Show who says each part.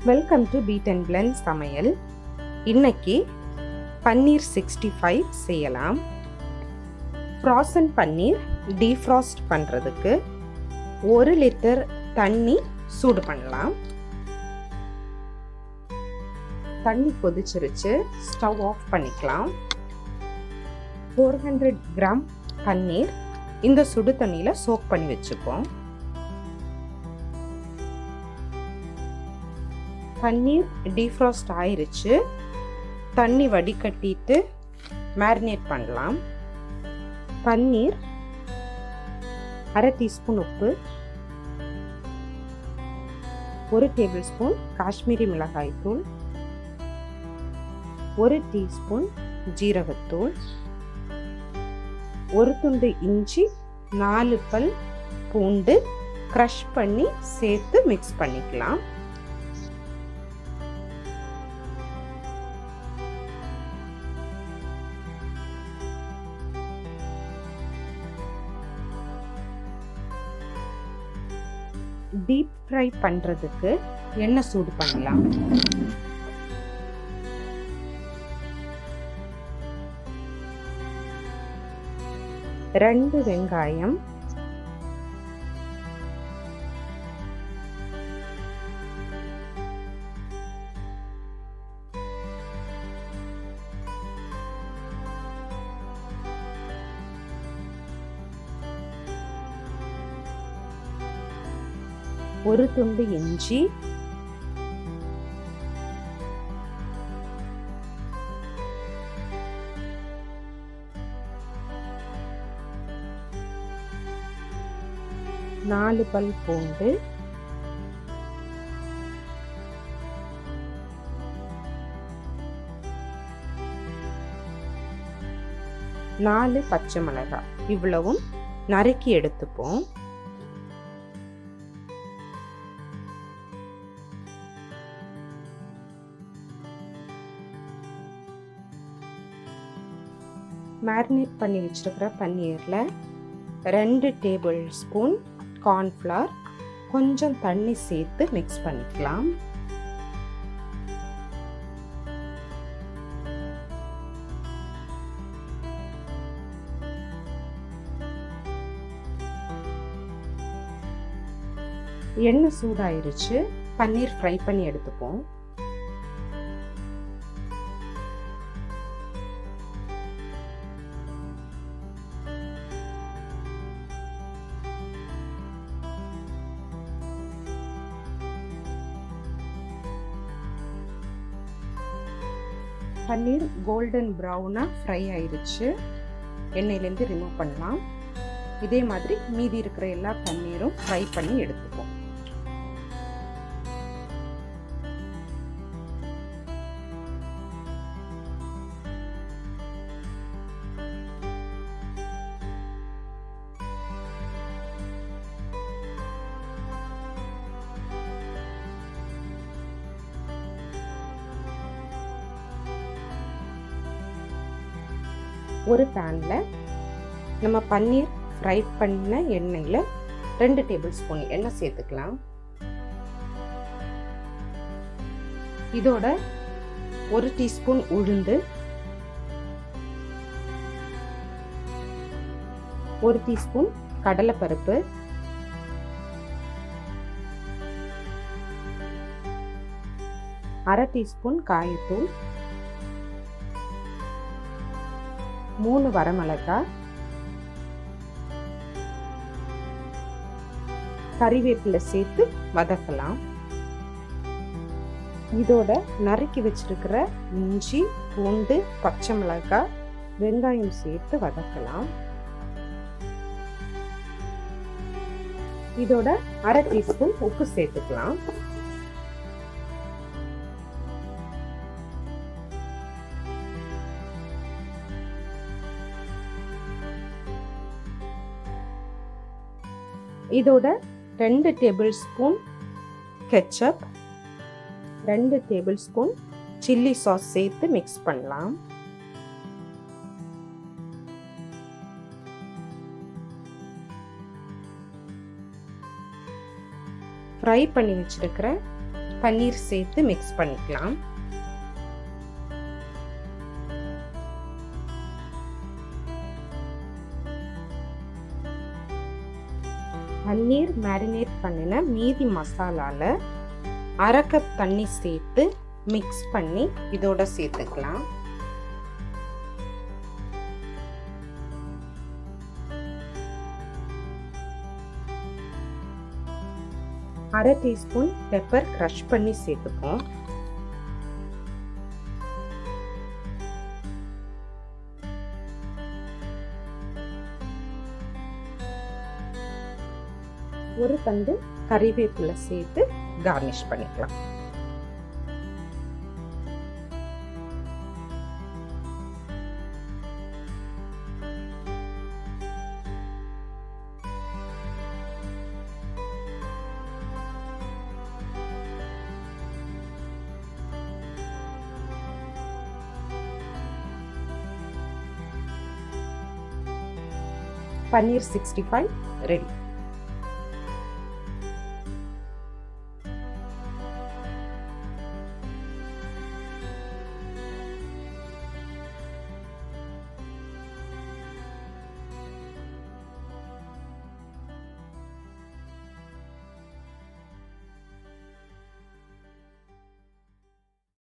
Speaker 1: Welcome to Beat and Blend சமையல். இன்னைக்கு பன்னீர் 65 செய்யலாம். ஃப்ரோசன் பன்னீர் டீஃப்ராஸ்ட் பண்ணுறதுக்கு 1 லிட்டர் தண்ணி சூடு பண்ணலாம். தண்ணி கொதிச்சிருச்சு, ஸ்டவ் ஆஃப் பண்ணிக்கலாம். 400 கிராம் பன்னீர் இந்த சுடு தண்ணியில் சோக் பண்ணி வச்சுப்போம். பன்னீர் டீஃப்ராஸ்ட் ஆயிருச்சு. தண்ணி வடிகட்டிட்டு மேரினேட் பண்ணலாம். பன்னீர், 1/2 டீஸ்பூன் உப்பு, 1 டேபிள் ஸ்பூன் காஷ்மீரி மிளகாய் தூள், 1 டீஸ்பூன் ஜீரகத்தூள், 1 துண்டு இஞ்சி, 4 பல் பூண்டு க்ரஷ் பண்ணி சேர்த்து மிக்ஸ் பண்ணிக்கலாம். டீப் ஃப்ரை பண்ணுறதுக்கு எண்ணெய் சூடு பண்ணலாம். ரெண்டு வெங்காயம், ஒரு துண்டு இஞ்சி, நாலு பல் பூண்டு, நாலு பச்சை மிளகாய் இவ்வளவும் நறுக்கி எடுத்துப்போம். மேரினேட் பண்ணி வச்சிருக்கிற பன்னீரில் 2 டேபிள் ஸ்பூன் கார்ன்ஃப்ளவர் கொஞ்சம் தண்ணி சேர்த்து மிக்ஸ் பண்ணிக்கலாம். எண்ணெய் சூடாயிருச்சு, பன்னீர் ஃப்ரை பண்ணி எடுத்துப்போம். பன்னீர் கோல்டன் ப்ரௌனாக ஃப்ரை ஆயிடுச்சு. எண்ணெயிலேருந்து ரிமூவ் பண்ணலாம். இதே மாதிரி மீதி இருக்கிற எல்லா பன்னீரும் ஃப்ரை பண்ணி எடுத்துப்போம். ஒரு பேனில் நம்ம பன்னீர் ஃப்ரை பண்ண எண்ணெயில் 2 டேபிள் ஸ்பூன் எண்ணெய் சேர்த்துக்கலாம். இதோட 1 டீஸ்பூன் உளுந்து, 1 டீஸ்பூன் கடலைப்பருப்பு, 1/2 டீஸ்பூன் காயத்தூள், 3 வரமிளகாய், கறிவேப்பிலை சேர்த்து வதக்கலாம். இதோட நறுக்கி வச்சிருக்கிற இஞ்சி, பூண்டு, பச்சை மிளகாய், வெங்காயம் சேர்த்து வதக்கலாம். இதோட 1/2 டீஸ்பூன் உப்பு சேர்த்துக்கலாம். இதோட 2 table spoon ketchup, 2 table spoon chilli sauce சேர்த்து மிக்ஸ் பண்ணலாம். ஃப்ரை பண்ணி வச்சிருக்கிற பன்னீர் சேர்த்து மிக்ஸ் பண்ணிக்கலாம். பன்னீர் மேரினேட் பண்ணின மீதி மசாலால 1/2 கப் தண்ணி சேர்த்து மிக்ஸ் பண்ணி இதோட சேர்த்துக்கலாம். அரை டீஸ்பூன் பெப்பர் க்ரஷ் பண்ணி சேர்த்துப்போம். ஒரு தண்டு கறிவேப்பிலை சேர்த்து கார்னிஷ் பண்ணிக்கலாம். பன்னீர் 65 ரெடி.